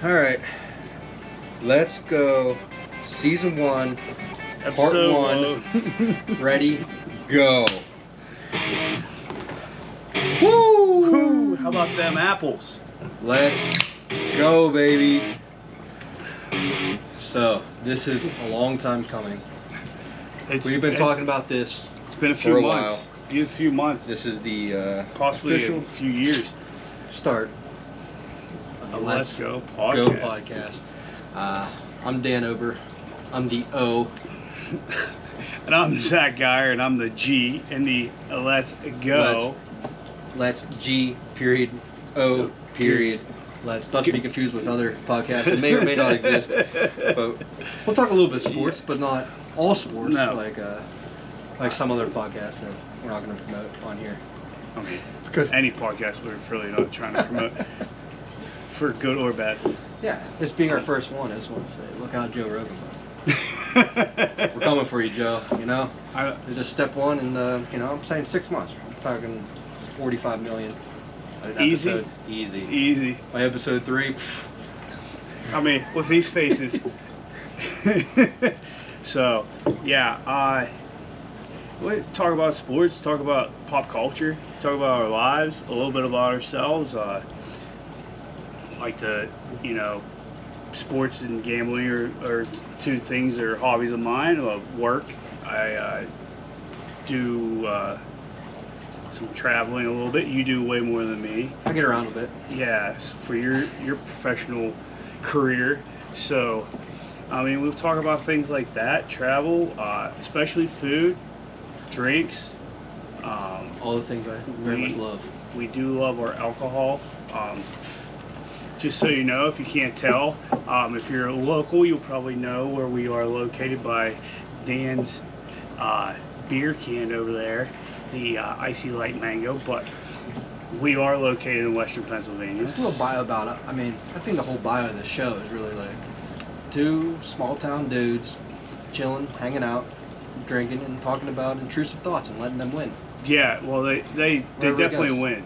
All right, let's go. Season 1, Part 1. Ready, go. Woo! How about them apples? Let's go, baby. So, this is a long time coming. We've been talking about this. It's been a few months. Been a few months. This is the possibly official a few years start. Let's Go podcast. I'm Dan Ober. I'm the O. And I'm Zach Geyer, and I'm the G in the Let's Go. Let's G period O period. Let's not to be confused with other podcasts that may or may not exist. But we'll talk a little bit of sports, but not all sports. No. Like some other podcasts that we're not going to promote on here. I mean, because any podcast we're really not trying to promote for good or bad. Yeah, this being our first one, I just want to say, look out, Joe Rogan. We're coming for you, Joe. You know, there's a step one, and I'm saying 6 months. I'm talking 45 million. Easy. Easy. By episode 3. I mean, with these faces. So, yeah, we talk about sports, talk about pop culture, talk about our lives, a little bit about ourselves. Like to, sports and gambling are two things that are hobbies of mine. Work, I do some traveling a little bit. You do way more than me. I get around a bit. Yeah, for your professional career. So, I mean, we'll talk about things like that, travel, especially food, drinks. All the things I very much love. We do love our alcohol. Just so you know, if you can't tell, if you're local, you'll probably know where we are located by Dan's beer can over there, the Icy Light Mango, but we are located in Western Pennsylvania. Just a little bio about it. I mean, I think the whole bio of the show is really like two small town dudes chilling, hanging out, drinking, and talking about intrusive thoughts and letting them win. Yeah, well, they definitely win.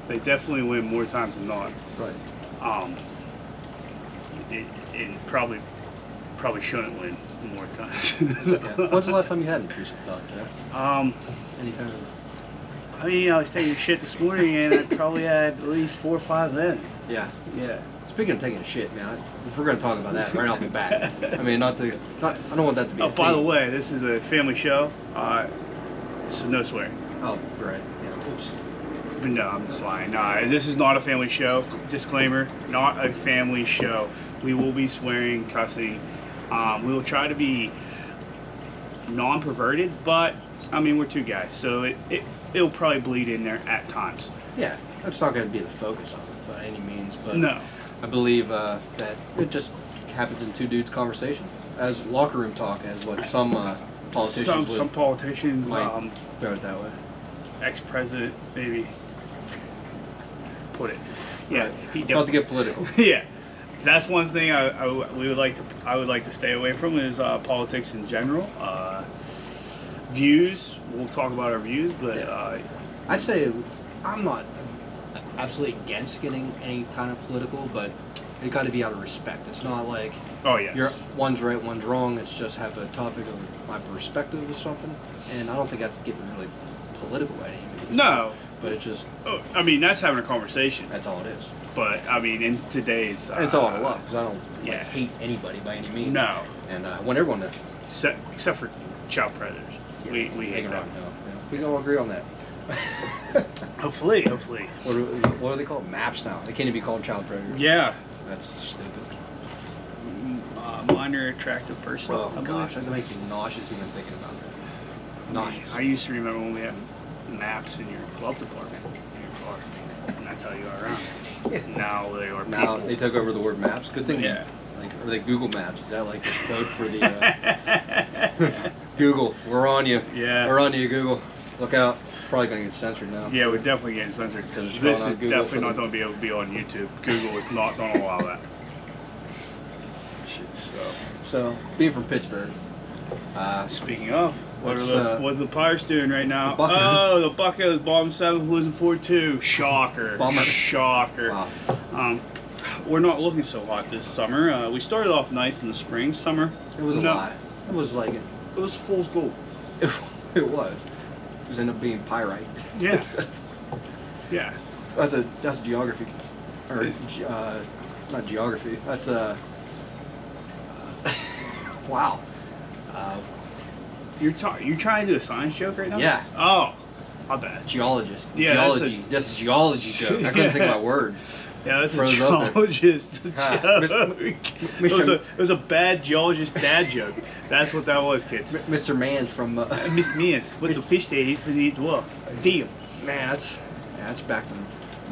They definitely win more times than not. Right. And probably shouldn't win more times. Okay. When's the last time you had intrusive thoughts? Yeah. Anytime. I mean, I was taking a shit this morning, and I probably had at least 4 or 5 then. Yeah. Yeah. Speaking of taking a shit, man, if we're gonna talk about that right off the bat, I mean, I don't want that to be. Oh, by the way, this is a family show, so no swearing. Oh, right. Yeah. Oops. But no, I'm just lying. No, this is not a family show. Disclaimer: not a family show. We will be swearing, cussing. We will try to be non-perverted, but I mean, we're two guys, so it'll probably bleed in there at times. Yeah, that's not going to be the focus of it by any means, but no. I believe that it just happens in two dudes' conversation, as locker room talk, as what some politicians would. Some politicians might throw it that way. Ex-president, maybe put it. Yeah, right. Not to get political. Yeah, that's one thing I would like to stay away from is politics in general. Views, we'll talk about our views, but yeah. I'd say I'm not absolutely against getting any kind of political, but it got to be out of respect. It's not like one's right, one's wrong. It's just have a topic of my perspective or something, and I don't think that's getting really political by any means. No, but it's just. I mean, that's having a conversation. That's all it is. But I mean, in today's. It's all out of love, because I don't hate anybody by any means. No. And I want everyone to. Except for child predators. Yeah, we hate them. Yeah. We don't agree on that. Hopefully. What are they called? Maps now. They can't even be called child predators. Yeah. That's stupid. Minor attractive person. Oh gosh, that makes me nauseous even thinking about that. Nauseous. I used to remember when we had maps in your glove department in your car, and that's how you got around. Yeah. Now they are. Now people. they took over the word maps. Good thing. Yeah. Are they Google Maps? Is that like the code for the Google? We're on you. Yeah. We're on you, Google. Look out. Probably gonna get censored now. Yeah, we're definitely getting censored because this is definitely not going to be able to be on YouTube. Google is not going to allow that. So being from Pittsburgh. Speaking of, what's the Pirates doing right now? The Buccos bottom 7, losing 4-2. Shocker. Bummer. Shocker. Wow. we're not looking so hot this summer. We started off nice in the spring. Summer. It was a lot. It was like it was fool's gold. It was. It was ended up being pyrite. Yes. Yeah. That's a geography, or not geography. That's a wow. You're trying to do a science joke right now? Yeah. Oh, my bad. Geologist. Yeah. Geology. That's a geology joke. I couldn't think of my words. Yeah, that's a geologist joke. It was a bad geologist dad joke. That's what that was, kids. Mr. Mans from... Mr. Mans. What the fish they eat for the dwarf. Deal. Man, that's back to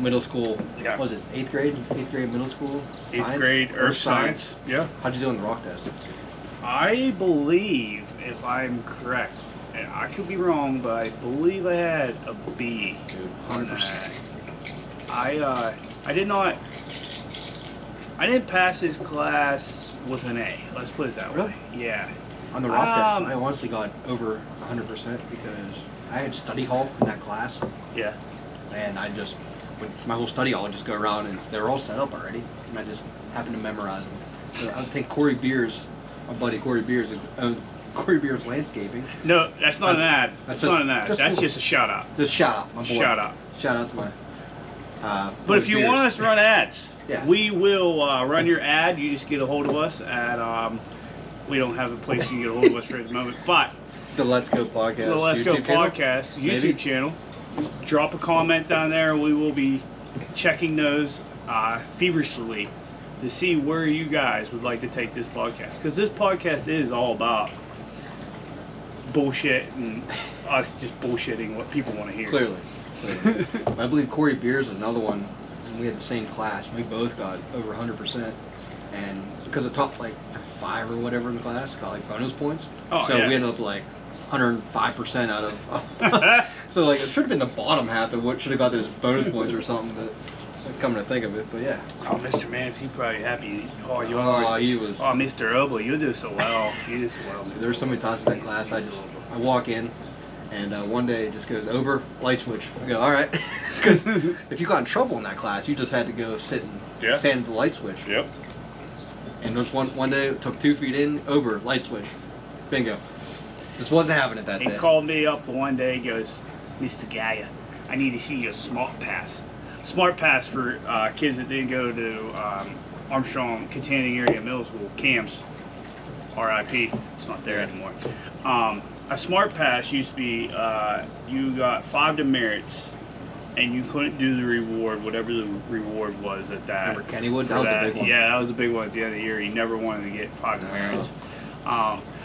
middle school. Yeah. What was it 8th grade? 8th grade middle school? Science? 8th grade Earth Science. Yeah. How'd you do on the rock test? I believe, if I'm correct, and I could be wrong, but I believe I had a B. Dude, 100%. I didn't pass his class with an A. Let's put it that way. Yeah. On the rock test, I honestly got over 100% because I had study hall in that class. Yeah. And with my whole study hall, I'd just go around and they were all set up already, and I just happened to memorize them. So I would take Corey Beers, my buddy Corey Beers, owns Corey Beers Landscaping. No, that's not an ad. That's not an ad. That's just a shout out. Just shout out, my boy. Shout out. Shout out to my. But if you want us to run ads, yeah, we will run your ad. You just get a hold of us at. We don't have a place you can get a hold of us right at the moment, but the Let's Go Podcast. The Let's Go Podcast YouTube channel. Drop a comment down there. We will be checking those feverishly to see where you guys would like to take this podcast, because this podcast is all about bullshit and us just bullshitting what people want to hear. Clearly. I believe Corey Beers is another one, and we had the same class. We both got over 100%, and because I taught like 5 or whatever in the class, got like bonus points. Oh, so yeah. we ended up like 105% out of. So like it should have been the bottom half of what should have got those bonus points or something. But coming to think of it, but yeah. Oh, Mr. Mans, he's probably happy. Oh, he was. Oh, Mr. Obo, you do so well. You do so well. There were so many times in that class I walk in, and one day it just goes over light switch. I go, all right, because if you got in trouble in that class, you just had to go sit and stand at the light switch. Yep. And there was one day it took 2 feet in, over light switch, bingo. This wasn't happening that day. He called me up one day. He goes, Mr. Gaia, I need to see your smart pass. Smart pass for kids that didn't go to Armstrong Containing Area Middle School, CAMS, RIP, it's not there anymore. A smart pass used to be, you got 5 demerits, and you couldn't do the reward, whatever the reward was at that. Remember Kennywood? That was the big one. Yeah, that was the big one at the end of the year. He never wanted to get 5 demerits.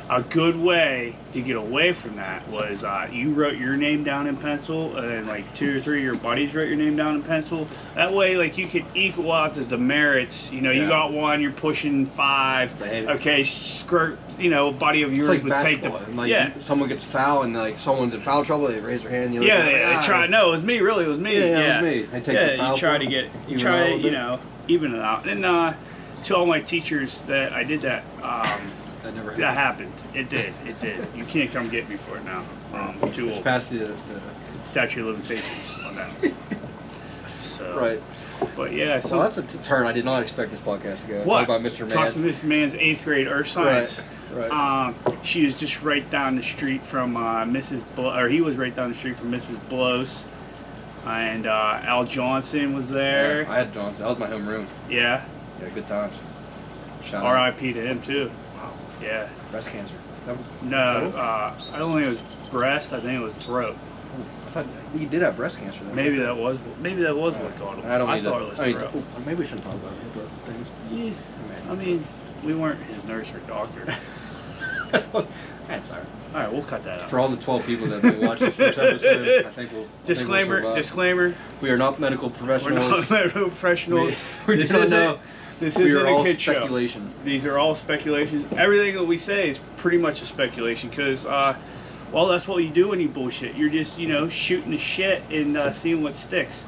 A good way to get away from that was you wrote your name down in pencil, and then like 2 or 3 of your buddies wrote your name down in pencil. That way, like, you could equal out the demerits. You know, you got 1, you're pushing 5. Okay, skirt. You know, a buddy of yours would take the. Like, someone gets a foul and like someone's in foul trouble, they raise their hand. You they try. No, it was me. Really, it was me. Yeah, it was me. They take the foul. You try to get. You try to, even it out. And to all my teachers that I did that. That happened. It did. It did. You can't come get me for it now. I'm too old. It's past the statute of limitations on that. So. Right. But yeah. So that's a turn. I did not expect this podcast to go. What? Talk about Mr. Mans. Talk to Mr. Mans' 8th grade Earth Science. Right. She is just right down the street from Mrs. or he was right down the street from Mrs. Blows. And Al Johnson was there. Yeah, I had Johnson. That was my homeroom. Yeah. Yeah, good times. R.I.P. to him too. Yeah. Breast cancer. No, I don't think it was breast. I think it was throat. I thought you did have breast cancer. Maybe that was what got him. I thought it was throat. Maybe we shouldn't talk about HIPAA things. Yeah. I mean, we weren't his nurse or doctor. That's all right. All right, we'll cut that out. For all the 12 people that may watch this first episode, I think we'll. Disclaimer. We are not medical professionals. We're not medical professionals. We do not know. This isn't a kid speculation. Show. These are all speculations. Everything that we say is pretty much a speculation because, well, that's what you do when you bullshit. You're just, shooting the shit and seeing what sticks.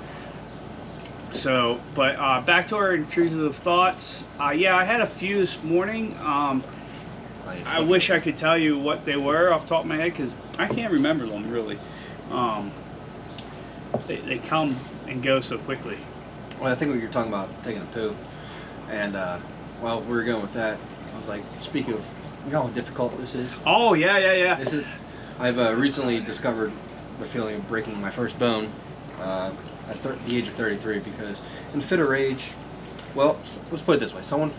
So, but back to our intrusive thoughts. Yeah, I had a few this morning. I wish I could tell you what they were off the top of my head because I can't remember them really. They come and go so quickly. Well, I think what you're talking about, taking a poo. And while we were going with that, I was like, speaking of, you know how difficult this is? Oh, yeah. I've recently discovered the feeling of breaking my first bone at the age of 33 because in fit of rage, well, let's put it this way, someone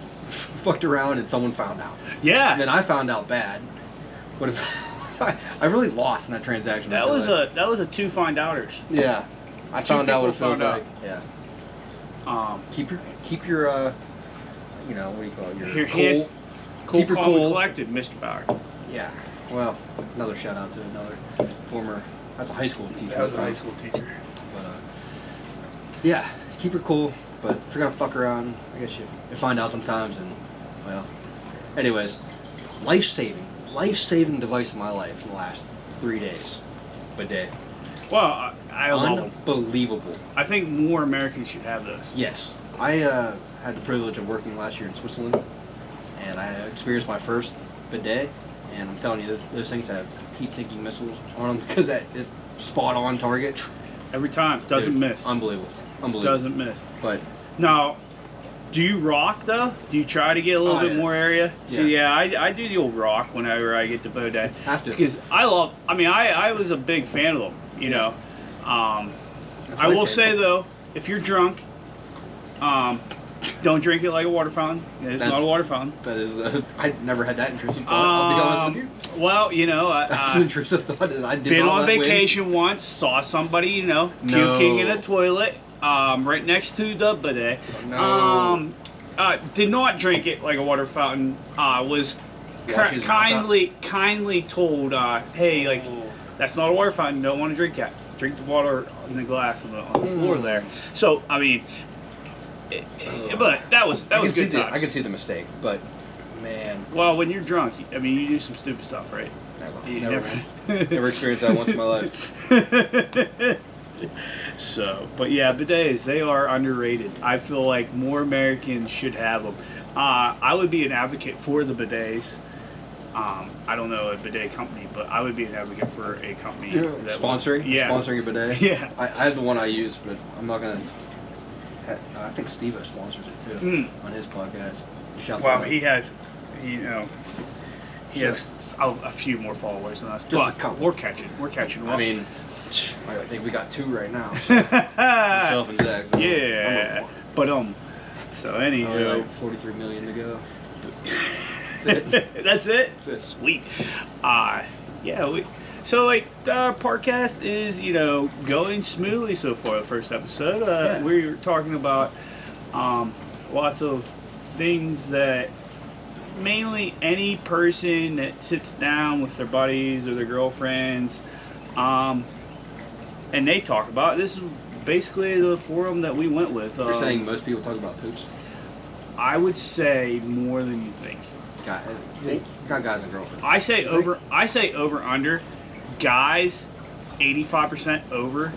fucked around and someone found out. Yeah. And then I found out bad. But it's, I really lost in that transaction. That was a two find outers. Yeah. I found out what it feels like. Yeah. Keep your you know, what do you call it? Your cool. Keep your cool collected, Mr. Bauer. Yeah. Well, another shout out to another former. That's a high school teacher. That was a high school teacher. But yeah, keep her cool. But if you're gonna fuck around, I guess you find out sometimes. And well, anyways, life-saving device in my life in the last 3 days. Bidet. Well, I love them. Unbelievable. I think more Americans should have those. Yes, I had the privilege of working last year in Switzerland, and I experienced my first bidet. And I'm telling you, those things have heat-sinking missiles on them because that is spot-on target. Every time, doesn't miss. Unbelievable. Doesn't miss. But now, do you rock though? Do you try to get a little bit more area? Yeah. So yeah, I do the old rock whenever I get the bidet. Have to. Because I was a big fan of them. You know, I will say though, if you're drunk, don't drink it like a water fountain. It's not a water fountain. That is, I never had that intrusive thought. I'll be honest with you. Well, you know, that's an intrusive thought. I did been not on vacation once, saw somebody, you know, puking in a toilet, right next to the bidet. No. Did not drink it like a water fountain. Was kindly told, hey, like, that's not a water fountain. Don't want to drink that. Drink the water in the glass on the floor there. So I mean. But that was good times. I can see the mistake, but man. Well, when you're drunk, I mean, you do some stupid stuff, right? Never experienced that once in my life. So, but yeah, bidets, they are underrated. I feel like more Americans should have them. I would be an advocate for the bidets. I don't know a bidet company, but I would be an advocate for a company that sponsoring a bidet. Yeah, I have the one I use, but I'm not gonna. I think Steve sponsors it too on his podcast. Well, he has a few more followers than us, but we're catching. I mean, I think we got 2 right now. So myself and Zach. So yeah, but so anywho, like 43 million to go. That's it. That's it. Sweet. Yeah. So, like, our podcast is, you know, going smoothly so far, the first episode. We were talking about lots of things that mainly any person that sits down with their buddies or their girlfriends and they talk about. This is basically the forum that we went with. You're saying most people talk about poops? I would say more than you think. Got guys and girlfriends. I say over under. Guys, 85% over.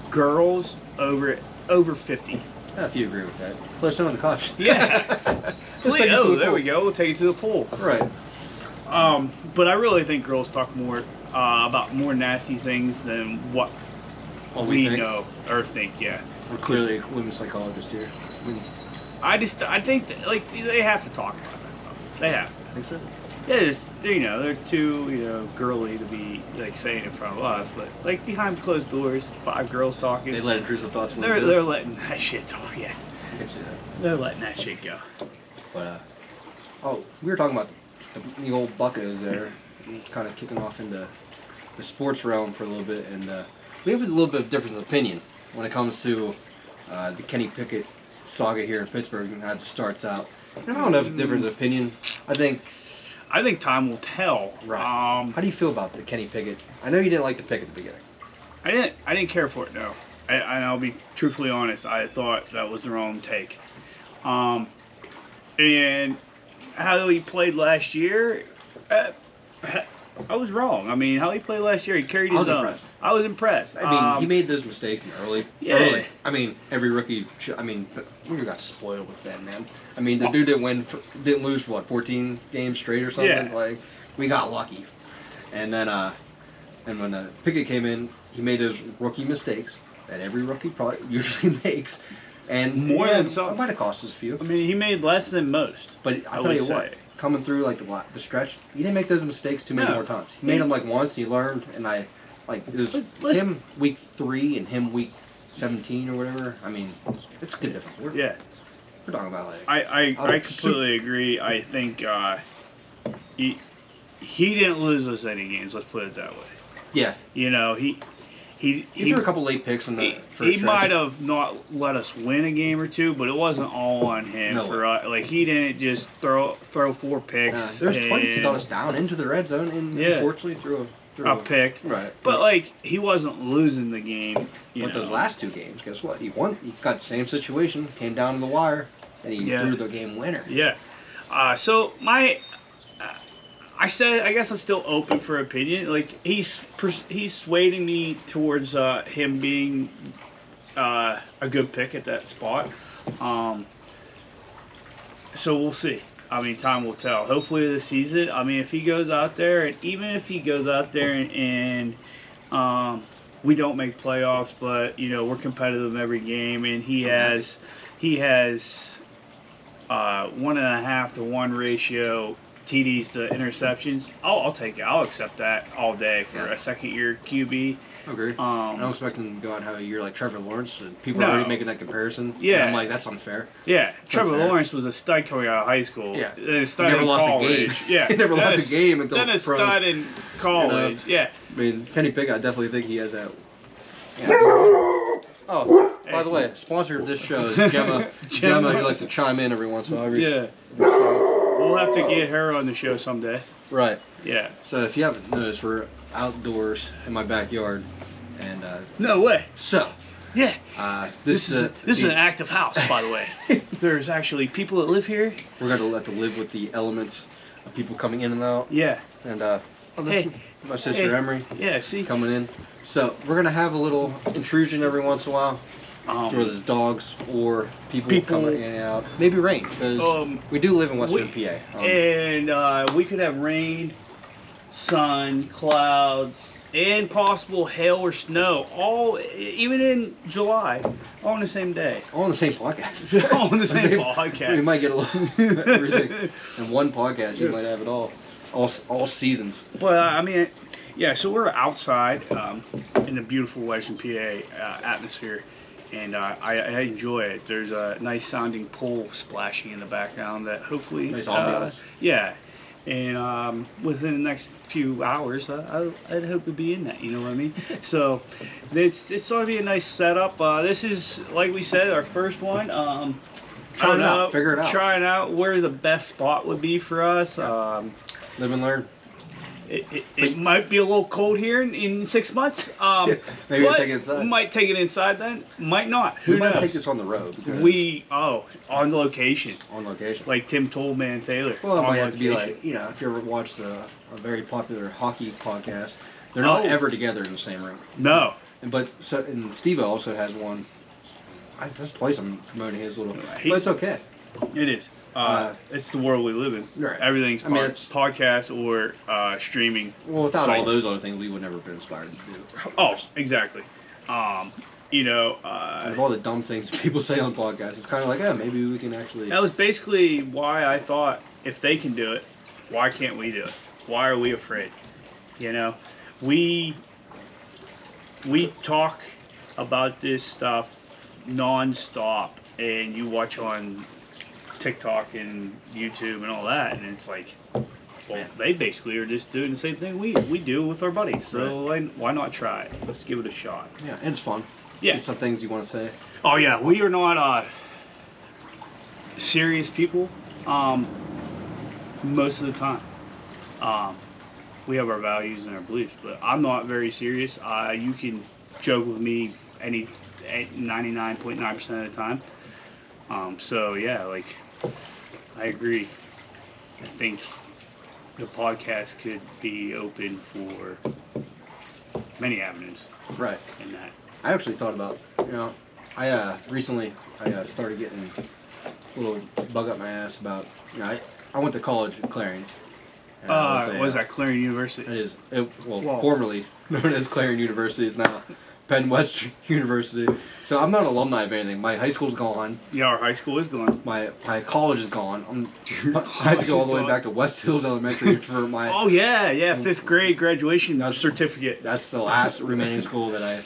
Girls, over 50. If you agree with that. Let us know in the comments. Yeah. There we go. We'll take it to the pool. Right. But I really think girls talk more about more nasty things than what we know or think. Yeah. We're clearly women psychologists here. I think that, like, they have to talk about that stuff. They have to. Think so? Yeah, they're too, girly to be, like, saying in front of us, but, like, behind closed doors, 5 girls talking. They let intrusive thoughts. They're letting that shit talk. Yeah. I can see that. They're letting that shit go. But we were talking about the old buckos there, kind of kicking off into the sports realm for a little bit, and we have a little bit of difference of opinion when it comes to the Kenny Pickett saga here in Pittsburgh and how it starts out. I don't know if it's difference of opinion. I think time will tell. Right. How do you feel about the Kenny Pickett? I know you didn't like the pick at the beginning. I didn't care for it, no. I'll be truthfully honest. I thought that was the wrong take. And how he played last year, I was wrong. I mean, how he played last year, he carried his own. I was impressed. I mean, he made those mistakes in early. I mean, every rookie. We got spoiled with Ben, man. I mean, the dude didn't lose for what, 14 games straight or something. Yeah. Like, we got lucky. And then, and when Pickett came in, he made those rookie mistakes that every rookie probably usually makes. And more than some. It might have cost us a few. I mean, he made less than most. But I'll tell you what, coming through like the stretch, he didn't make those mistakes too many more times. He made them like once, he learned, and it was him week 3 and him week 17 or whatever. I mean, it's good difference. We're talking about like. I completely agree. I think he didn't lose us any games. Let's put it that way. Yeah. You know, he threw a couple late picks in the first. He might have not let us win a game or two, but it wasn't all on him. No. For like he didn't just throw 4 picks. There's twice he got us down into the red zone, and unfortunately threw a pick. Right. But like he wasn't losing the game. But those last 2 games, guess what? He won. He got the same situation, came down to the wire, and he threw the game winner. Yeah. So I guess I'm still open for opinion. Like he's swaying me towards him being a good pick at that spot. So we'll see. I mean, time will tell. Hopefully this season. I mean, if he goes out there, and even if he goes out there and we don't make playoffs, but we're competitive in every game, and he has 1.5 to 1 ratio TDs to interceptions. I'll take it. I'll accept that all day for a second-year QB. Agree. I don't expect him to go out and have a year like Trevor Lawrence. And people are already making that comparison. Yeah. And I'm like, that's unfair. Yeah. Trevor Lawrence was a stud coming out of high school. Yeah. Then a stud in college. Yeah. He never lost a game until then a stud in college. Yeah. I mean, Kenny Pickett, I definitely think he has that. Yeah. Oh, by the way, sponsor of this show is Gemma. Gemma, who likes to chime in every once in a while. Yeah. We'll have to get her on the show someday. Right. Yeah. So if you haven't noticed, we're outdoors in my backyard, and no way. So. Yeah. This is an active house, by the way. There's actually people that live here. We're going to let them live with the elements of people coming in and out. Yeah. And my sister Emery. Yeah. See. Coming in. So we're going to have a little intrusion every once in a while. Whether there's dogs or people coming in and out. Maybe rain, because we do live in Western PA. And we could have rain, sun, clouds, and possible hail or snow, all even in July, all on the same day. All on the same podcast. All on the same podcast. We might get a little everything in one podcast. You might have it all seasons. But I mean, yeah. So we're outside in the beautiful Western PA atmosphere. And I enjoy it. There's a nice sounding pool splashing in the background that hopefully... Nice ambiance. Yeah. And within the next few hours, I'd hope to be in that, you know what I mean? So it's going to be a nice setup. This is, like we said, our first one. Trying it out. Figure it out. Trying out where the best spot would be for us. Yeah. Live and learn. It might be a little cold here in 6 months. Maybe we'll take it inside. We might take it inside then. Might not. Who knows? We might take this on the road. On location. On location. Like Tim Tollman Taylor. Well, it might have to be like, if you ever watched a very popular hockey podcast, they're not ever together in the same room. No. And Steve also has one. That's twice I'm promoting his little. But it's okay. It is. It's the world we live in. Right. Everything's podcast or streaming. Well, without sites. all those other things, we would never have been inspired to do. Oh, exactly. With all the dumb things people say on podcasts, it's kind of like, maybe we can actually... That was basically why I thought, if they can do it, why can't we do it? Why are we afraid? We talk about this stuff non-stop, and you watch on TikTok and YouTube and all that, and it's like, they basically are just doing the same thing we do with our buddies. So why not try it? Let's give it a shot. Yeah, and it's fun. Yeah. Some things you want to say. Oh yeah, we are not serious people most of the time. We have our values and our beliefs, but I'm not very serious. You can joke with me 99.9% of the time. So yeah, like, I agree. I think the podcast could be open for many avenues. Right. In that. I actually thought about, I recently started getting a little bug up my ass about, I went to college at Clarion. Was that Clarion University? It is. Formerly known as Clarion University is now. Penn West University. So I'm not an alumni of anything. My high school's gone. Yeah, our high school is gone. My college is gone. I had to go all the way back to West Hills Elementary for my... Oh, yeah, 5th grade graduation certificate. That's the last remaining school that I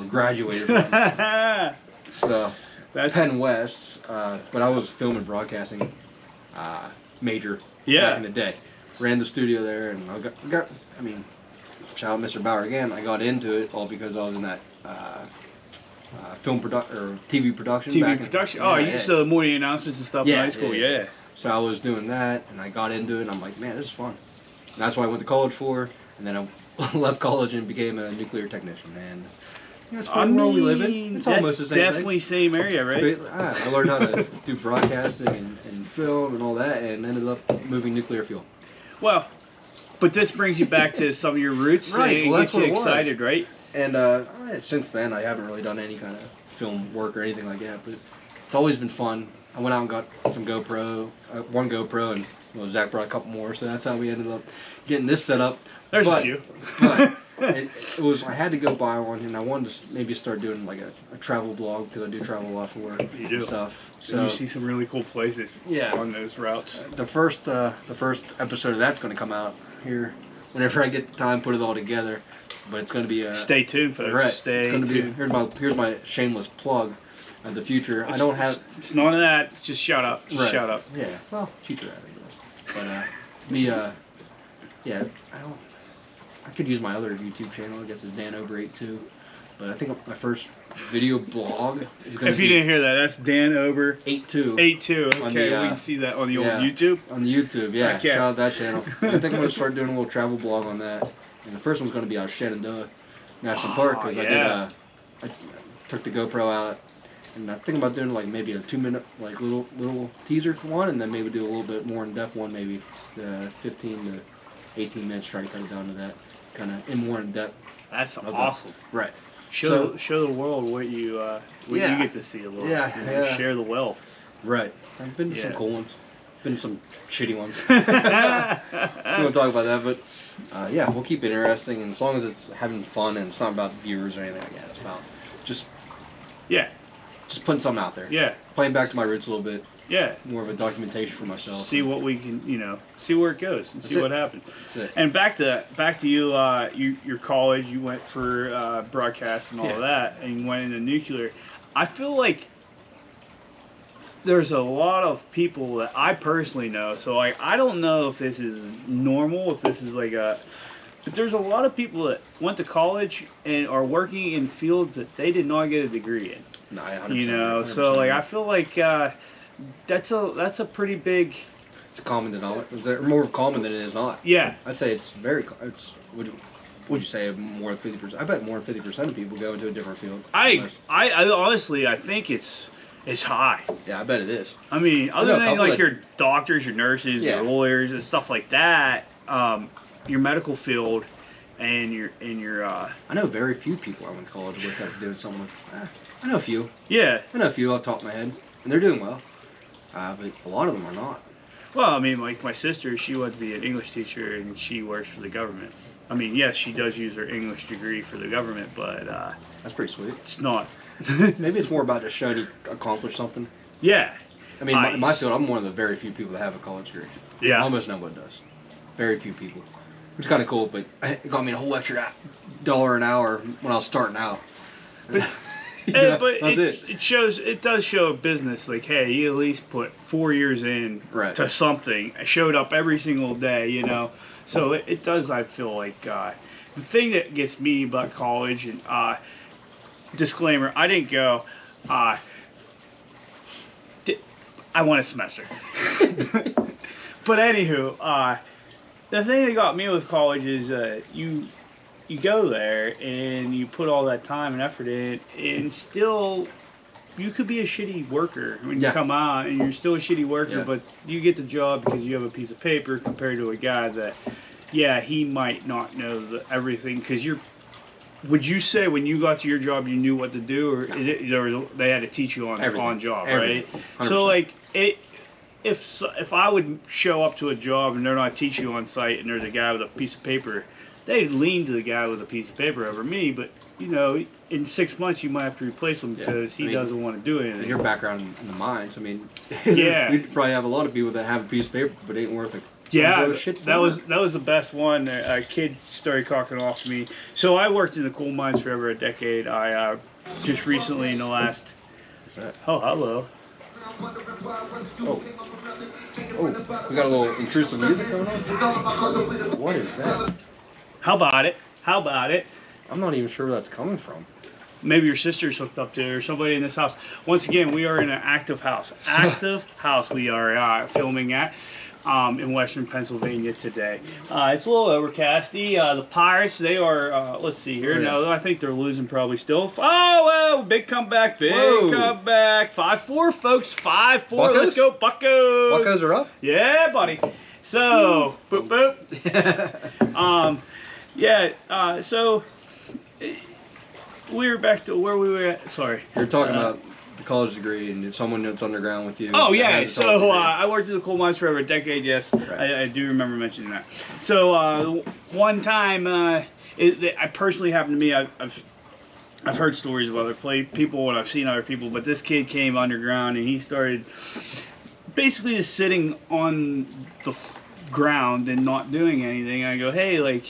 graduated from. So, that's Penn West, but I was film and broadcasting major back in the day. Ran the studio there, and I got shout out Mr. Bauer again. I got into it all because I was in that film production or TV production. TV production. You used to morning announcements and stuff in high school. Yeah. So I was doing that, and I got into it, and I'm like, man, this is fun. And that's what I went to college for, and then I left college and became a nuclear technician. And it's fun world we live in. It's almost the same definitely thing. Same area, right? I learned how to do broadcasting and film and all that, and ended up moving nuclear fuel. Well, but this brings you back to some of your roots. Right. Well, that's what gets you excited, right? And since then, I haven't really done any kind of film work or anything like that. But it's always been fun. I went out and got some one GoPro, and Zach brought a couple more. So that's how we ended up getting this set up. There's a few. But it was, I had to go buy one, and I wanted to maybe start doing like a travel blog, because I do travel a lot for work and stuff. So and you see some really cool places on those routes. The first episode of that's going to come out here whenever I get the time, put it all together. But it's going to be stay tuned, folks. Right. Stay tuned. Here's my shameless plug of the future. I don't have. It's none of that. Just shut up. Just shut up. Yeah. Well, cheater at it, I guess. But I could use my other YouTube channel. I guess it's Dan Over 82. But I think my first video blog is going to be... If you didn't hear that, that's Dan Over 82. 82. Okay, we can see that on the old YouTube. On the YouTube, yeah. Okay. Shout out that channel. I think I'm going to start doing a little travel blog on that. And the first one's going to be out of Shenandoah National Park, because I took the GoPro out, and I'm thinking about doing like maybe a 2-minute like little teaser one, and then maybe do a little bit more in depth one, maybe 15 to 18 minutes. Try to cut it down to that kind of more in depth. That's awesome. Right. Show the world what you get to see a little. Yeah. Share the wealth. Right. I've been to some cool ones. Been to some shitty ones. We won't talk about that, but we'll keep it interesting, and as long as it's having fun and it's not about viewers or anything like that, it's about just putting something out there. Yeah. Playing back to my roots a little bit. Yeah. More of a documentation for myself. See what we can, see where it goes and see what happens. That's it. And back to you, your college, you went for broadcast and all of that, and you went into nuclear. I feel like there's a lot of people that I personally know, so like I don't know if this is normal, if this is like but there's a lot of people that went to college and are working in fields that they did not get a degree in. No, 100%, so like I feel like that's a pretty big. It's a common denominator. It's more common than it is not. Yeah. I'd say it's would you say more than 50%? I bet more than 50% of people go into a different field. I honestly I think it's high. Yeah, I bet it is. I mean, other than like your doctors, your nurses, your lawyers, and stuff like that, your medical field, and your. I know very few people I went to college with that are doing something like. I know a few. Yeah. I know a few off the top of my head, and they're doing well. But a lot of them are not. Well, I mean, like my sister, she went to be an English teacher, and she works for the government. I mean, yes, she does use her English degree for the government, but that's pretty sweet. It's not. Maybe it's more about just showing you accomplished something. Yeah. I mean, in my field, I'm one of the very few people that have a college degree. Yeah. Almost no one does. Very few people. Which is kind of cool, but it got me a whole extra $1 an hour when I was starting out. But, but it does show a business, like, hey, you at least put 4 years in to something. I showed up every single day, So it does, I feel like, the thing that gets me about college, and disclaimer, I didn't go, I won a semester. But anywho, the thing that got me with college is you go there and you put all that time and effort in, and still you could be a shitty worker when you come out, and you're still a shitty worker, but you get the job because you have a piece of paper, compared to a guy that, he might not know everything, because would you say when you got to your job you knew what to do, or they had to teach you on job, right? 100%. So like if I would show up to a job and they're not teaching you on site, and there's a guy with a piece of paper, they'd lean to the guy with a piece of paper over me. But you know, in 6 months you might have to replace him because he doesn't want to do anything. And your background in the mines, I mean, yeah, we probably have a lot of people that have a piece of paper but ain't worth it. Yeah, that was the best one. A kid started cocking off to me. So I worked in the coal mines for over a decade. I just recently in the last. What's that? Oh, hello. Oh, we got a little intrusive music going on. What is that? How about it? How about it? I'm not even sure where that's coming from. Maybe your sister's hooked up to it or somebody in this house. Once again, we are in an active house. Active house we are filming at. In western Pennsylvania today. It's a little overcasty. The Pirates, they are, let's see here. No, I think they're losing probably still. Oh, well, big comeback. Big comeback. 5-4, folks. 5-4. Buccos? Let's go, Buccos. Buccos are up? Yeah, buddy. So, boop, boop. So we were back to where we were at. Sorry. You're talking about the college degree and someone that's underground with you. Oh yeah, so I worked in the coal mines for over a decade. Yes, right. I do remember mentioning that. So one time, I personally happened to me. I've heard stories of other people and I've seen other people, but this kid came underground and he started basically just sitting on the ground and not doing anything. I go, hey, like.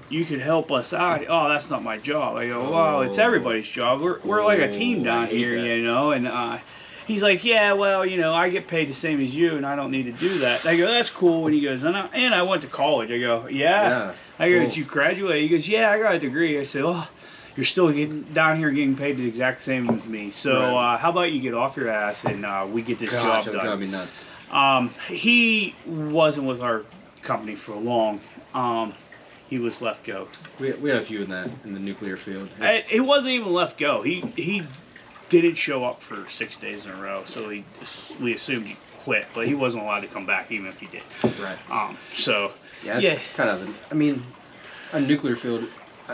You could help us out. Oh, that's not my job. I go, well, it's everybody's job. We're like a team down here, you know. And he's like, yeah, well, you know, I get paid the same as you, and I don't need to do that. I go, that's cool. And he goes, and I went to college. I go, yeah. I go, did you graduate? He goes, yeah, I got a degree. I said, well, you're still down here getting paid the exact same as me. So how about you get off your ass and we get this job done? He wasn't with our company for long. He was left go. We had a few in the nuclear field. It wasn't even left go. He didn't show up for 6 days in a row, so we assumed he quit. But he wasn't allowed to come back even if he did. Right. So it's kind of. I mean, a nuclear field.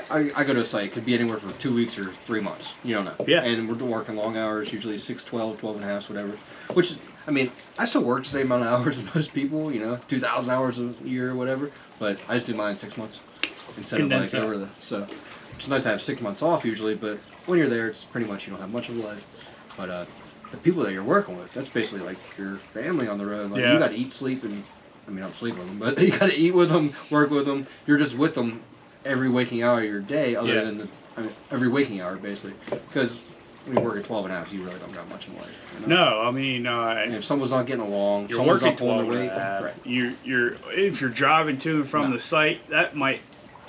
I go to a site. It could be anywhere from 2 weeks or 3 months. You don't know. Yeah. And we're working long hours, usually 6, 12, 12 and a half, whatever. Which is, I mean, I still work the same amount of hours as most people. You know, 2,000 hours a year or whatever. But I just do mine 6 months instead of like over the. So it's nice to have 6 months off usually, but when you're there, it's pretty much you don't have much of a life. But the people that you're working with, that's basically like your family on the road. Like you got to eat, sleep, and I mean, I'm sleeping with them, but you got to eat with them, work with them. You're just with them every waking hour of your day, other than every waking hour basically, because. When you're working 12 and a half, you really don't got much in life. You know? No, I mean, and if someone's not getting along, you're someone's working not pulling 12 their weight. and a half. Right. If you're driving to and from the site, that might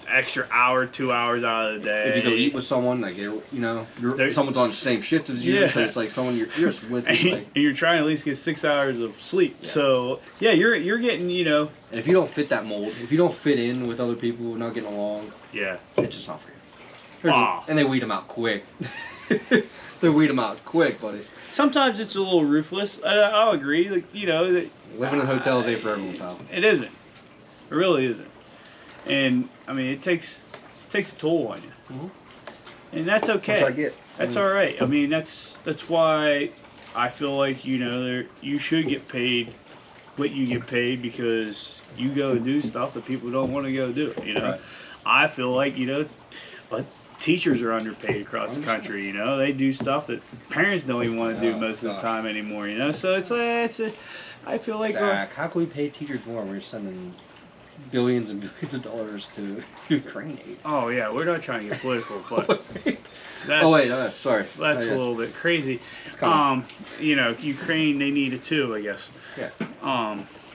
extra hour, 2 hours out of the day. If you go eat with someone, like someone's on the same shift as you, so it's like someone you're just with. And you're trying to at least get 6 hours of sleep. Yeah. So you're getting, you know. And if you don't fit that mold, if you don't fit in with other people, not getting along, it's just not for you. And they weed them out quick. They weed them out quick, buddy. Sometimes it's a little ruthless. I'll agree. Like, you know, living in hotels ain't for everyone, pal. It isn't. It really isn't. And I mean, it takes a toll on you, and that's okay. Which I get. That's all right. I mean, that's why I feel like you should get paid what you get paid because you go do stuff that people don't want to go do. You know, right. I feel like but. Teachers are underpaid across the country, you know. They do stuff that parents don't even want to do most of the time anymore, you know. So I feel like Zach, how can we pay teachers more when we're sending billions and billions of dollars to Ukraine aid? Oh yeah, we're not trying to get political, but sorry. That's a little bit crazy. You know, Ukraine, they need it too, I guess. Yeah.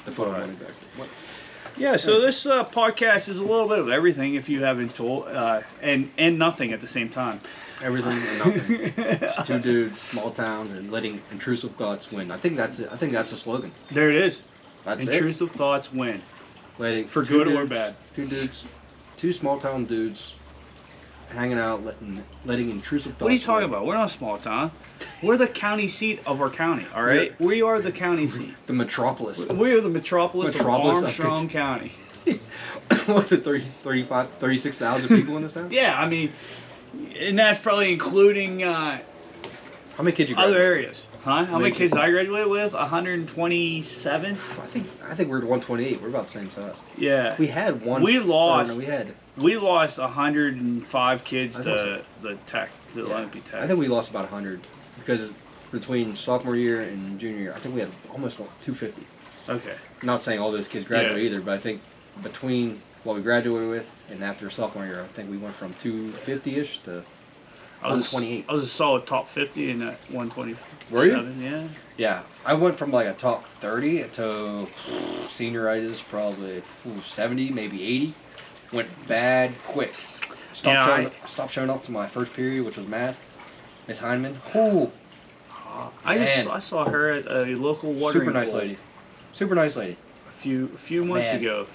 The photo money back. What? Yeah, so this podcast is a little bit of everything, if you haven't told, and nothing at the same time. Everything and nothing. Just two dudes, small towns, and letting intrusive thoughts win. I think that's it. I think that's the slogan. There it is. That's intrusive thoughts win. Letting for good or bad. Two small town dudes, hanging out, letting intrusive thoughts. What are you talking about? We're not a small town. We're the county seat of our county, all right? We are the county seat. The metropolis. We are the metropolis of Armstrong County. What's it, 36,000 people in this town? Yeah, I mean, and that's probably including how many kids you other areas. Huh? How many kids did I graduate with? 127. I think we're 128. We're about the same size. Yeah. We had one. We lost. No, we had. We lost 105 kids to the Tech, the Olympic Tech. I think we lost about 100 because between sophomore year and junior year, I think we had almost 250. Okay. I'm not saying all those kids graduated either, but I think between what we graduated with and after sophomore year, I think we went from 250-ish to 128. I was a solid top 50 in that 120. Were you? Yeah. Yeah. I went from like a top 30 to senioritis, probably 70, maybe 80. Went bad quick. Stopped showing up to my first period, which was math. Miss Heineman. Oh. I saw her at a local watering Super nice hole lady. Super nice lady. A few months ago.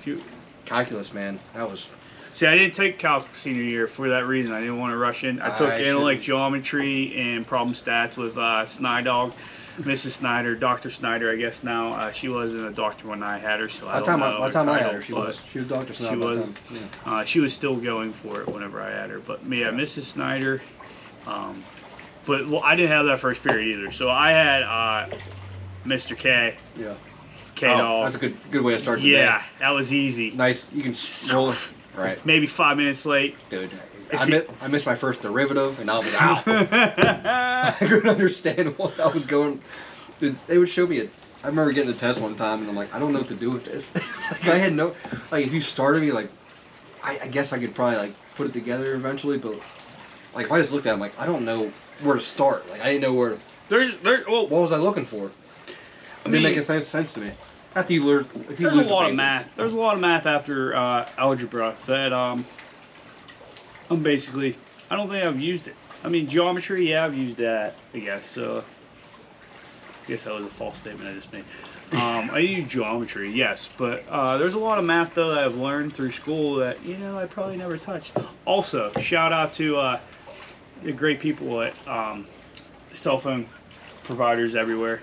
Calculus, man. That was. See, I didn't take calc senior year for that reason. I didn't want to rush in. I took analytic geometry and problem stats with Snydog, Mrs. Snyder, Dr. Snyder, I guess now. She wasn't a doctor when I had her, so I don't know. By the time I had her, she was Dr. Snyder. She was still going for it whenever I had her. But yeah, Mrs. Snyder. But I didn't have that first period either. So I had Mr. K. Yeah. K-Dog. That's a good way to start the day. Yeah, that was easy. Nice. You can roll it. Right. Maybe 5 minutes late. Dude, I missed my first derivative, and I was out. I couldn't understand what I was going. Dude, they would show me I remember getting the test one time, and I'm like, I don't know what to do with this. Like, I had no. Like, if you started me, like, I guess I could probably, like, put it together eventually, but, like, if I just looked at it, I'm like, I don't know where to start. Like, I didn't know where to. What was I looking for? It didn't make any sense to me. After you learn, if you there's a lot of math. There's a lot of math after algebra that I'm basically. I don't think I've used it. I mean, geometry, yeah, I've used that. I guess. So, I guess that was a false statement I just made. I use geometry, yes, but there's a lot of math though that I've learned through school that I probably never touched. Also, shout out to the great people at cell phone providers everywhere.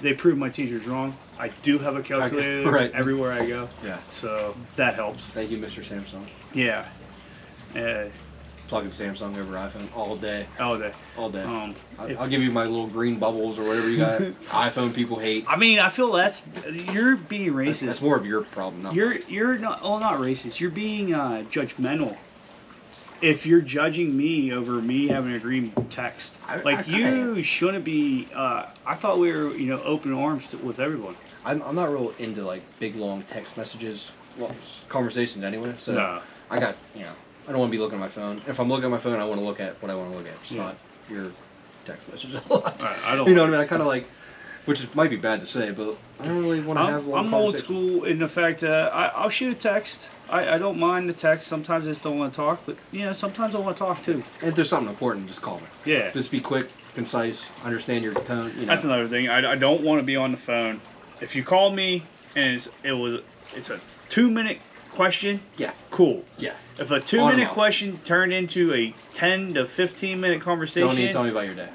They proved my teachers wrong. I do have a calculator everywhere I go. Yeah. So that helps. Thank you, Mr. Samsung. Yeah. Plugging Samsung over iPhone all day. All day. All day. I'll give you my little green bubbles or whatever you got. iPhone people hate. I mean, I feel you're being racist. That's more of your problem. Not you're not. Oh, not racist. You're being judgmental. If you're judging me over me having a green text, you shouldn't be. I thought we were, open arms with everyone. I'm not real into like big long text messages, conversations anyway. So no. I got, I don't want to be looking at my phone. If I'm looking at my phone, I want to look at what I want to look at. It's not your text messages a lot. I don't. You know what I mean? I kind of like, might be bad to say, but I don't really want to have long conversations. I'm old school in the fact that I'll shoot a text. I don't mind the text. Sometimes I just don't want to talk, but sometimes I want to talk too. And if there's something important, just call me. Yeah. Just be quick, concise, understand your tone. That's another thing. I don't want to be on the phone. If you call me and it's a 2-minute question. Yeah. Cool. Yeah. If a 2-minute question turned into a 10 to 15-minute conversation. Don't need to tell me about your day.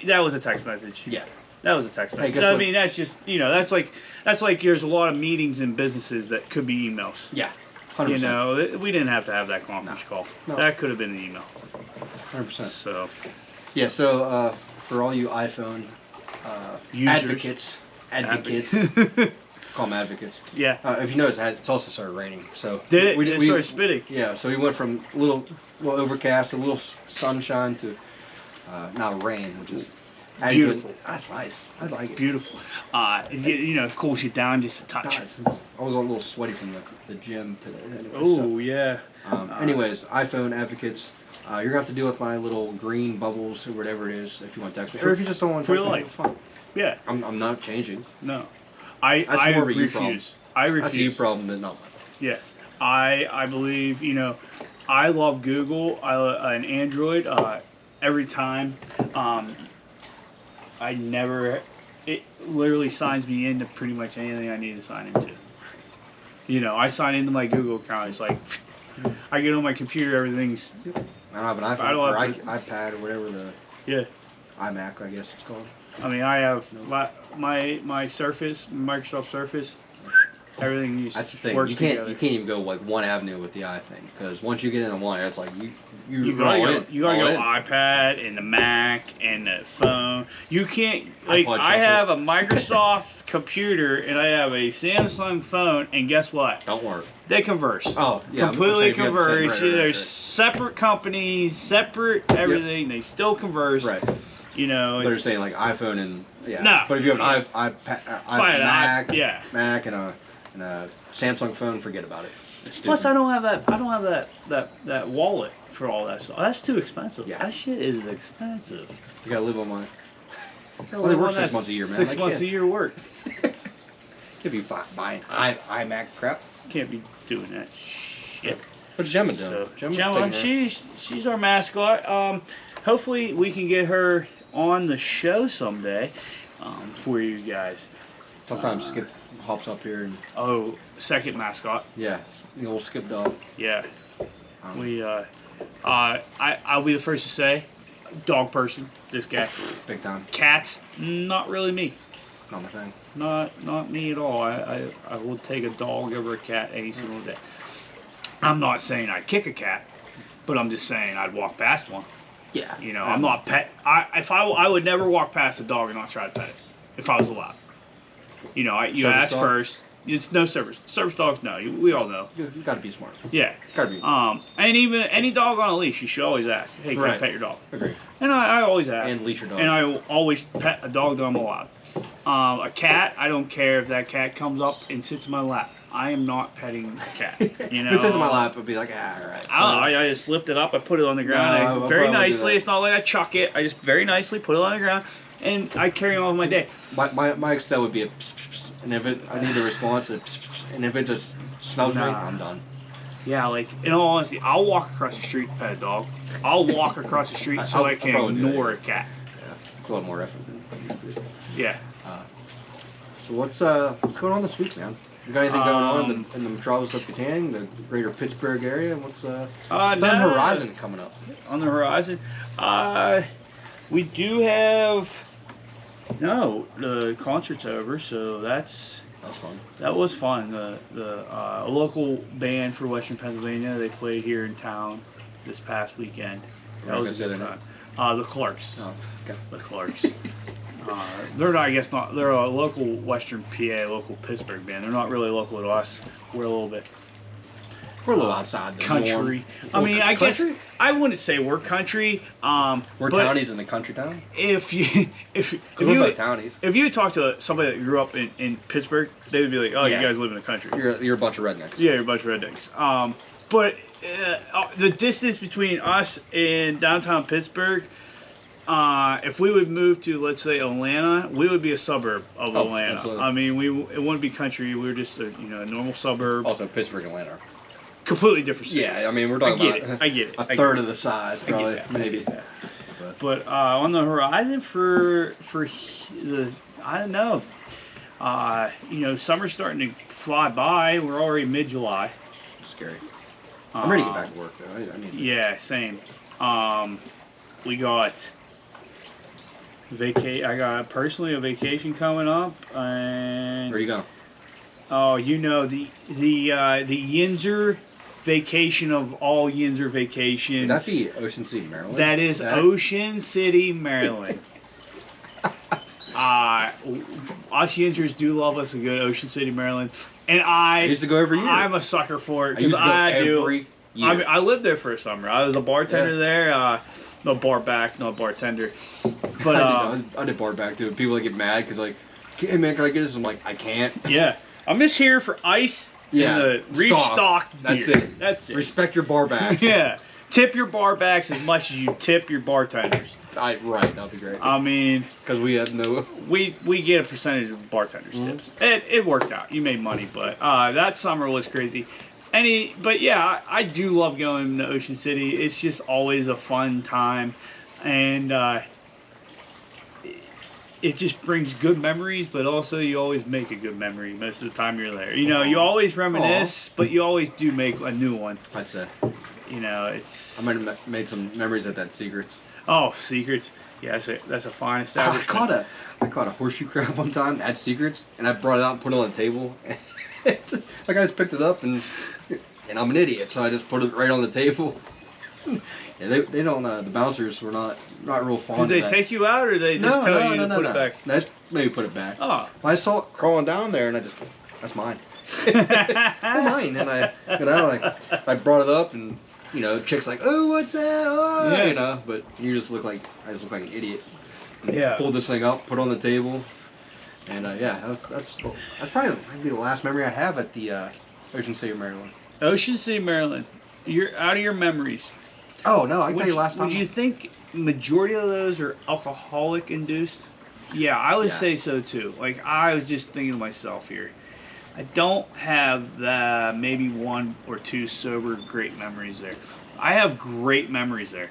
That was a text message. Yeah. That was a text message. I mean, that's just that's like there's a lot of meetings in businesses that could be emails. Yeah, 100%. We didn't have to have that conference call. No. That could have been an email. 100%. So. Yeah. So for all you iPhone advocates, call them advocates. Yeah. If you notice, it's also started raining. So did it? It started spitting. Yeah. So we went from a little overcast, a little sunshine to now rain, which is. Beautiful. That's nice. I like it. Beautiful. It cools you down just a touch. I was a little sweaty from the gym today. Anyway, oh, yeah. Anyways, iPhone advocates, you're going to have to deal with my little green bubbles or whatever it is if you want to text me. Or if you just don't want to text me, it's fine. Yeah. I'm not changing. No. That's more of a you problem. I refuse. That's a you problem than not mine. Yeah. I believe, I love Google and Android. Every time. It literally signs me into pretty much anything I need to sign into. I sign into my Google account. It's like, I get on my computer, everything's. I don't have an iPhone or iPad or whatever Yeah. iMac, I guess it's called. I mean, I have my Surface, Microsoft Surface. Everything just That's the thing. works You can't together. you can't even go like one avenue with the iPhone because once you get into one, it's like You gotta go iPad and the Mac and the phone. You can't like I have a Microsoft computer and I have a Samsung phone, and guess what? Don't work. They converse. Oh, yeah. Completely converse. There's separate companies, separate everything. Yep. They still converse. Right. You know, they're saying like iPhone and No. But if you have an Mac and a Samsung phone, forget about it. Plus, I don't have that wallet for all that stuff. That's too expensive. Yeah. That shit is expensive. You gotta live on my. Well, they work 6 months a year, man. 6 months a year work. Could be buying iMac crap. Can't be doing that shit. What's Gemma doing? So, Gemma, she's our mascot. Hopefully, we can get her on the show someday for you guys. Sometimes Skip hops up here and. Second mascot. Yeah, the old Skip dog. Yeah. I'll be the first to say, dog person. This guy. Big time. Cats, not really me. Not my thing. Not me at all. I would take a dog over a cat any single day. I'm not saying I'd kick a cat, but I'm just saying I'd walk past one. Yeah. You know, I'm not pet. I would never walk past a dog and not try to pet it if I was allowed. You know, you ask first. It's no service. Service dogs, no. We all know. You gotta be smart. Yeah. Gotta be. And even any dog on a leash, you should always ask, "Hey, can I pet your dog?" Agree. And I always ask. And leash your dog. And I always pet a dog that I'm allowed. A cat, I don't care if that cat comes up and sits in my lap. I am not petting the cat. You know. If it sits in my lap, I'd be like, all right. I just lift it up. I put it on the ground. Very nicely. It's not like I chuck it. I just very nicely put it on the ground, and I carry on with my day. My Excel would be a pss, pss, and if I need a response, and if it just smells me, I'm done. Yeah, like, in all honesty, I'll walk across the street and pet a dog. I'll walk across the street so I can ignore a cat. Yeah, it's a lot more effort than yeah. So what's going on this week, man? You got anything going on in the metropolis of Catania, the greater Pittsburgh area? What's on the horizon coming up? On the horizon? We do have... No, the concert's over, so that's fun. That was fun. The local band for Western Pennsylvania, they played here in town this past weekend. That was a good time. The Clarks. Oh, okay. The Clarks. They're not, I guess not. They're a local Western PA, local Pittsburgh band. They're not really local to us. We're a little bit. We're a little outside the country. I mean, I guess I wouldn't say we're country. We're townies in the country town. If you townies. If you talk to somebody that grew up in Pittsburgh, they would be like, "Oh, you guys live in the country. You're a bunch of rednecks." Yeah, you're a bunch of rednecks. But the distance between us and downtown Pittsburgh, if we would move to, let's say, Atlanta, we would be a suburb of Atlanta. Absolutely. I mean, it wouldn't be country. We were just a normal suburb. Also, Pittsburgh and Atlanta. Completely different cities. Yeah, I mean, we're talking about I get it. A third of the size, probably, maybe. But on the horizon for the, I don't know. Summer's starting to fly by. We're already mid-July. Scary. I'm ready to get back to work, though. I need to. Yeah, same. We got I got personally a vacation coming up, and where are you going? Oh, the Yinzer vacation of all Yinzer vacations. Would that be Ocean City, Maryland? That is Ocean City, Maryland. Us Yinzers do love us a good Ocean City, Maryland, and I used to go every year. I'm a sucker for it because I do. Every year. I mean, I lived there for a summer. I was a bartender there. No bar back, no bartender. But I did bar back too. People get mad because like, hey man, can I get this? I'm like, I can't. Yeah, I'm just here for ice. Yeah, and the restock beer. That's it. Respect your bar backs. Yeah, tip your bar backs as much as you tip your bartenders. Right, that'd be great. I mean, because we have no. We get a percentage of bartenders' tips. It worked out. You made money, but that summer was crazy. But yeah, I do love going to Ocean City. It's just always a fun time, and it just brings good memories. But also, you always make a good memory most of the time you're there. You always reminisce, but you always do make a new one. I'd say. It's. I might have made some memories at that Secrets. Oh, Secrets. Yeah, that's a fine establishment. I caught a horseshoe crab one time at Secrets, and I brought it out and put it on the table. Like I just picked it up and I'm an idiot, so I just put it right on the table. Yeah, they don't. The bouncers were not real fond. Did they take you out, or they just tell you to put it back? No, maybe put it back. Oh. I saw it crawling down there, and that's mine. Mine. And I brought it up, and chick's like, oh, what's that? Oh, yeah. But I just look like an idiot. And pulled this thing up, put it on the table, and that's probably maybe the last memory I have at the Ocean City, Maryland. Ocean City, Maryland. You're out of your memories. Oh no, I can tell you last time. Would you think majority of those are alcoholic induced? Yeah, I would say so too. Like I was just thinking to myself here, I don't have maybe 1 or 2 sober great memories there. I have great memories there.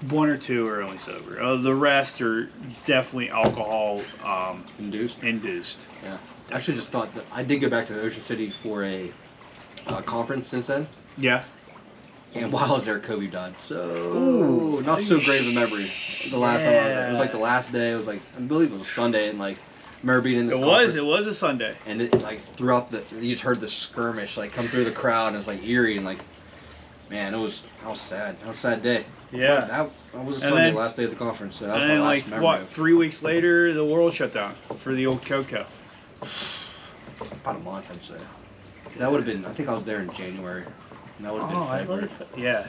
1 or 2 are only sober. The rest are definitely alcohol induced. Yeah. I actually just thought that I did go back to Ocean City for a conference since then. Yeah. And while I was there, Kobe died. So, not so great of a memory. The last time I was there. It was like the last day. It was like, I believe it was Sunday, and like, I remember being in this conference. It was a Sunday. And it, like, throughout you just heard the skirmish, like, come through the crowd, and it was like eerie, and like, man, I was sad. That was a sad day. Yeah. That was a Sunday, last day of the conference. So that was my last memory. And like, 3 weeks later, the world shut down for the old Coco. About a month, I'd say. That would have been, I think I was there in January. And that would have been February.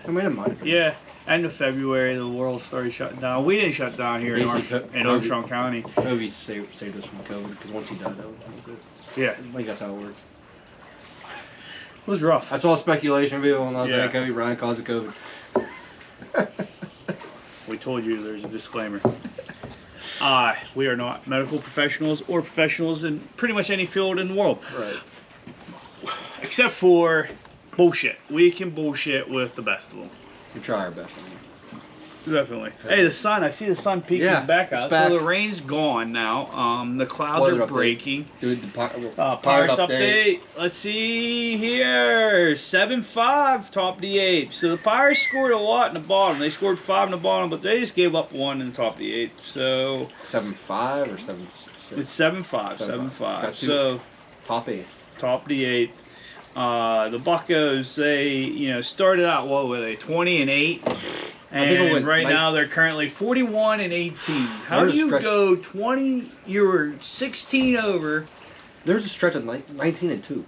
I mean, it might have been. Yeah, end of February, the world started shutting down. We didn't shut down here in Armstrong County. Kobe saved us from COVID, because once he died, that was it. Yeah. I think that's how it worked. It was rough. That's all speculation, people. When I was saying Kobe Bryant caused the COVID. We told you there's a disclaimer. We are not medical professionals or professionals in pretty much any field in the world. Right. Except for bullshit. We can bullshit with the best of them. We try our best on you. Definitely. Hey, the sun. I see the sun peeking back out. So the rain's gone now. The clouds are breaking. Dude, the Pirates update. Let's see here. 7-5 top of the 8th. So the Pirates scored a lot in the bottom. They scored 5 in the bottom, but they just gave up 1 in the top of the 8th. So 7-5 or 7-6? It's 7-5. 7-5. So top 8th. Top of the 8th. The Buccos, they started out, what were they, 20-8, and right now they're currently 41-18. How do you go 20? You were 16 over. There's a stretch of 19-2.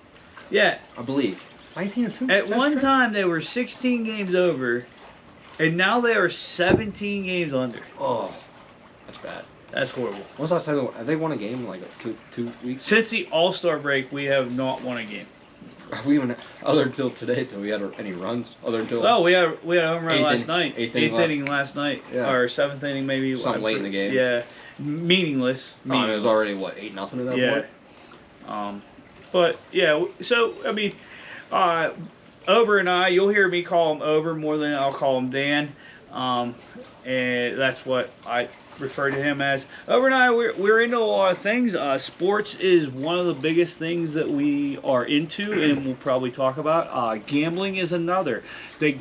Yeah, I believe 19-2. At one time they were 16 games over, and now they are 17 games under. Oh, that's bad. That's horrible. When's the last time have they won a game in like 2 weeks? Since the All-Star break, we have not won a game. We even other until today, till we had any runs. Other until we had a home run last night. Eighth inning last night, or 7th inning maybe. Something late in the game. Yeah, meaningless. It was already what 8-0 at that point. But yeah, so I mean, Over and I, you'll hear me call him Over more than I'll call him Dan, and that's what I refer to him as. Over and I, we're into a lot of things. Sports is one of the biggest things that we are into, and we'll probably talk about. Gambling is another. I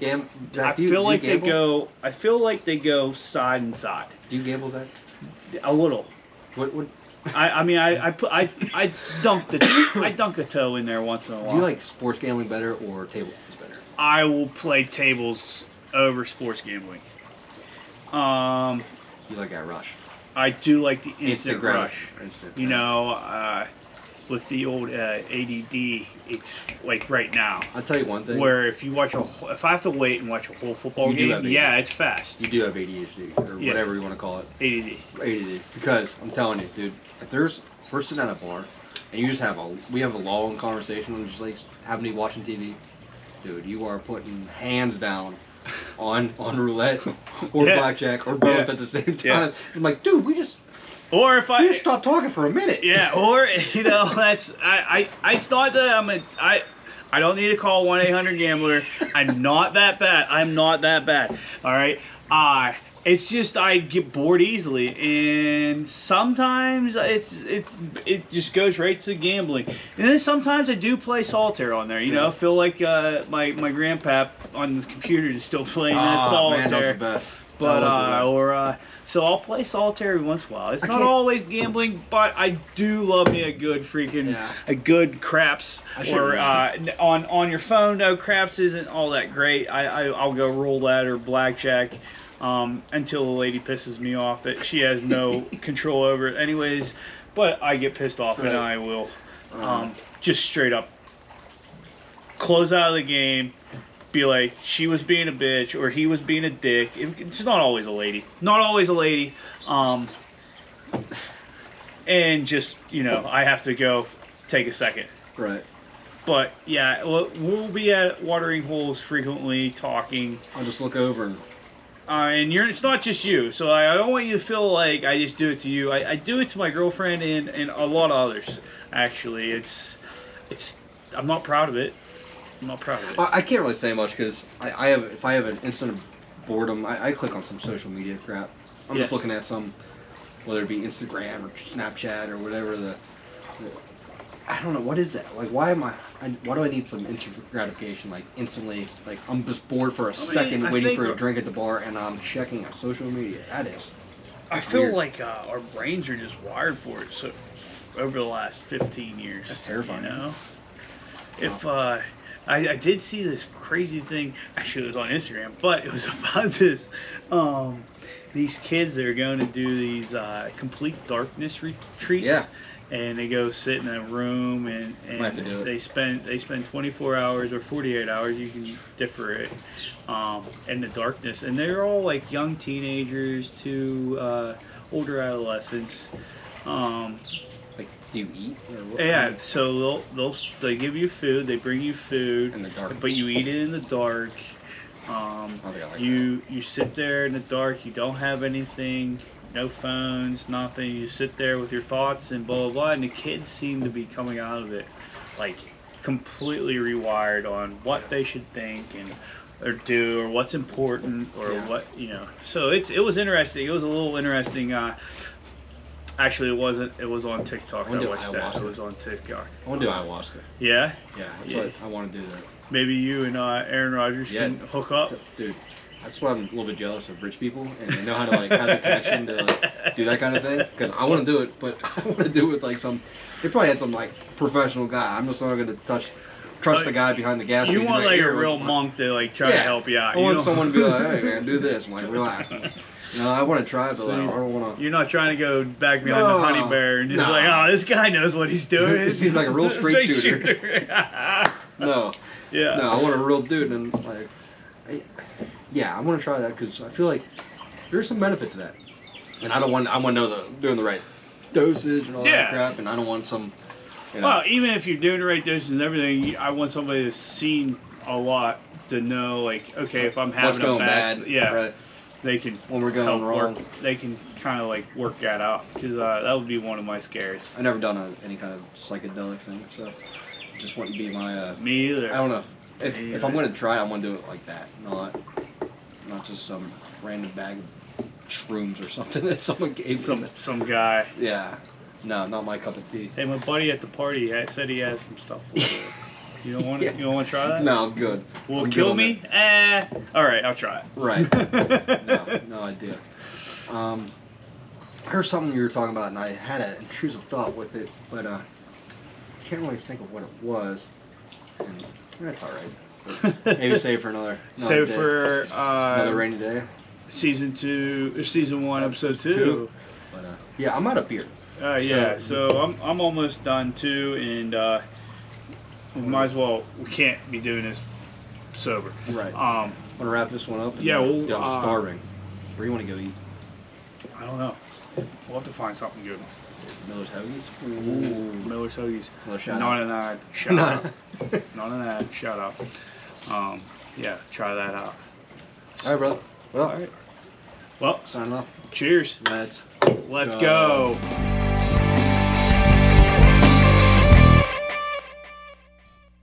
feel like they go side and side. Do you gamble, Zach? A little. What? I mean, I dunk a toe in there once in a while. Do you like sports gambling better or table games better? I will play tables over sports gambling. You like that rush? I do like the instant rush. You know, with the old ADD, it's like right now. I'll tell you one thing. Where if I have to wait and watch a whole football game, it's fast. You do have ADHD or whatever you want to call it. ADD. Because I'm telling you, dude, if we're sitting at a bar and you just we have a long conversation and just like having me watching TV, dude, you are putting hands down on roulette or blackjack or both at the same time. Yeah. I'm like, dude, we just stop talking for a minute. Yeah, or that's it's not that I don't need to call 1-800-GAMBLER. I'm not that bad. All right. It's just I get bored easily, and sometimes it just goes right to gambling, and then sometimes I do play solitaire on there. I feel like my grandpap on the computer is still playing that solitaire. Man, that was the best. But so I'll play solitaire every once in a while. It's not always gambling, but I do love me a good a good craps. Or on your phone, no, craps isn't all that great. I'll go roulette or blackjack until the lady pisses me off. That she has no control over it, anyways. But I get pissed off, and I will just straight up close out of the game. Be like, she was being a bitch or he was being a dick. It's not always a lady. Not always a lady. And just, I have to go take a second. Right. But yeah, we'll be at watering holes frequently talking. I'll just look over and it's not just you. So I don't want you to feel like I just do it to you. I do it to my girlfriend and a lot of others. Actually, I'm not proud of it. I'm not proud of it. I can't really say much because if I have an instant boredom, I click on some social media crap. I'm just looking at some, whether it be Instagram or Snapchat or whatever. I don't know, what is that? Like, why do I need some instant gratification? Like instantly, like I'm just bored for a second, waiting for a drink at the bar, and I'm checking a social media. That is. I feel like our brains are just wired for it. So over the last 15 years, that's terrifying. If I did see this crazy thing. Actually, it was on Instagram, but it was about this. These kids that are going to do these complete darkness retreats. Yeah. And they go sit in a room and they spend 24 hours or 48 hours. You can differ it in the darkness. And they're all like young teenagers to older adolescents. Like, do you eat? Or what? Yeah, so they give you food, they bring you food, in the dark, but you eat it in the dark. You sit there in the dark, you don't have anything, no phones, nothing. You sit there with your thoughts and blah blah blah. And the kids seem to be coming out of it like completely rewired on what they should think or do or what's important or what So it was interesting. It was a little interesting. Actually, it wasn't. It was on TikTok. I watched that. It was on TikTok. I want to do ayahuasca. Yeah? Yeah, that's what I want to do that. Maybe you and Aaron Rodgers can hook up. Dude, that's why I'm a little bit jealous of rich people, and they know how to have the connection to do that kind of thing. Because I want to do it, but I want to do it with like they probably had some like professional guy. I'm just not going to trust the guy behind the gas station. You want like a real monk to like try to help you out. I want someone to be like, hey man, do this. I'm like, relax. No, I want to try it, but I don't want to. You're not trying to go back behind the honey bear and just like, oh, this guy knows what he's doing. He seems like a real straight shooter. No. Yeah. No, I want a real dude, and like, I want to try that because I feel like there's some benefit to that, and I want to know doing the right dosage and all that crap, and I don't want some. Well, even if you're doing the right dosage and everything, I want somebody that's seen a lot to know, like, okay, if I'm having a bad, right. They can when we're going wrong. They can kind of like work that out because that would be one of my scares. I've never done any kind of psychedelic thing, so it just wouldn't be my. Me either. I don't know. If I'm gonna try, I want to do it like that, not just some random bag of shrooms or something that someone gave some guy. Yeah. No, not my cup of tea. Hey, my buddy at the party said he has some stuff for you. You don't want to? You don't want to try that? No, I'm good. Will it kill me? All right, I'll try it. Right. No idea. I heard something you were talking about, and I had an intrusive thought with it, but I can't really think of what it was. And that's all right. Maybe save for another save day. For another rainy day. Season 1, episode 2. But yeah, I'm out of beer. So I'm almost done too, and we might as well. We can't be doing this sober. Right. Want to wrap this one up? Yeah. I'm starving. Where do you want to go eat? I don't know. We'll have to find something good. Miller's Hoagies? Ooh, Miller's Hoagies. Not an ad. Shout out. Not an ad. Shout out. Yeah, try that out. All right, brother. Well, all right. Well, signing off. Cheers. Let's go.